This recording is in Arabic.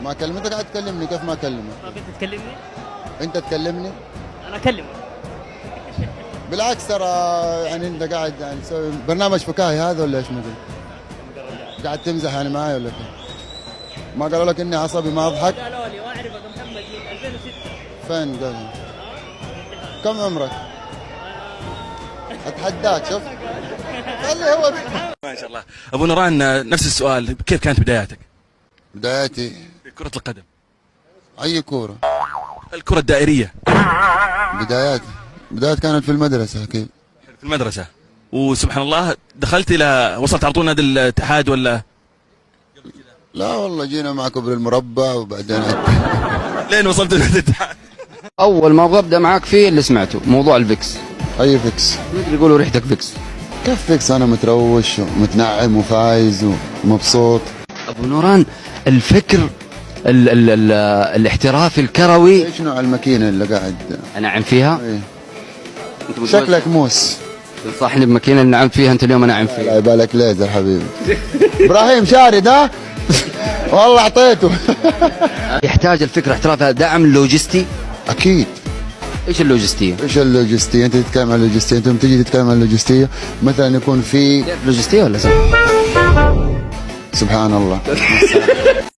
ما كلمتك قاعد تكلمني، كيف ما اكلمك؟ طيب انت تكلمني؟ انت تكلمني؟ انا اكلمك. بالعكس ترى، يعني انت قاعد يعني تسوي برنامج فكاهي هذا ولا ايش مدري؟ قاعد تمزح يعني معي ولا كيف؟ ما قالوا لك اني عصبي ما اضحك؟ قالوا لي واعرفك محمد من 2006. فين قال؟ كم عمرك؟ اتحداك شوف. خلي هو. ما شاء الله. ابو نوران، نفس السؤال، كيف كانت بداياتك بداياتي في كرة القدم؟ اي كوره. الكرة الدائرية. بدايات كانت في المدرسه اكيد. في المدرسة. وسبحان الله دخلت الى، وصلت على طول نادي الاتحاد ولا؟ لا والله جينا مع كبر المربع وبعدين لين وصلت نادي الاتحاد؟ اول ما ابغى معاك فيه اللي سمعته موضوع الفيكس. اي فيكس؟ مدري يقولوا ريحتك فيكس. كيف فيكس؟ انا متروش ومتنعم وفايز ومبسوط. ابو نوران، الفكر ال ال ال الاحترافي الكروي. ايش نوع الماكينه اللي قاعد؟ انعم فيها. ايه. شكلك موس. تنصحني بماكينه اللي نعمت فيها انت اليوم انعم فيها؟ لا يبالك ليزر حبيبي. ابراهيم شارد ها؟ والله اعطيته. يحتاج الفكر احترافي دعم لوجستي. اكيد. ايش اللوجستيه؟ ايش اللوجستيه؟ انت تتكلم عن اللوجستيه، انت تيجي تتكلم عن اللوجستيه مثلا يكون في لوجستيه ولا صح؟ سبحان الله.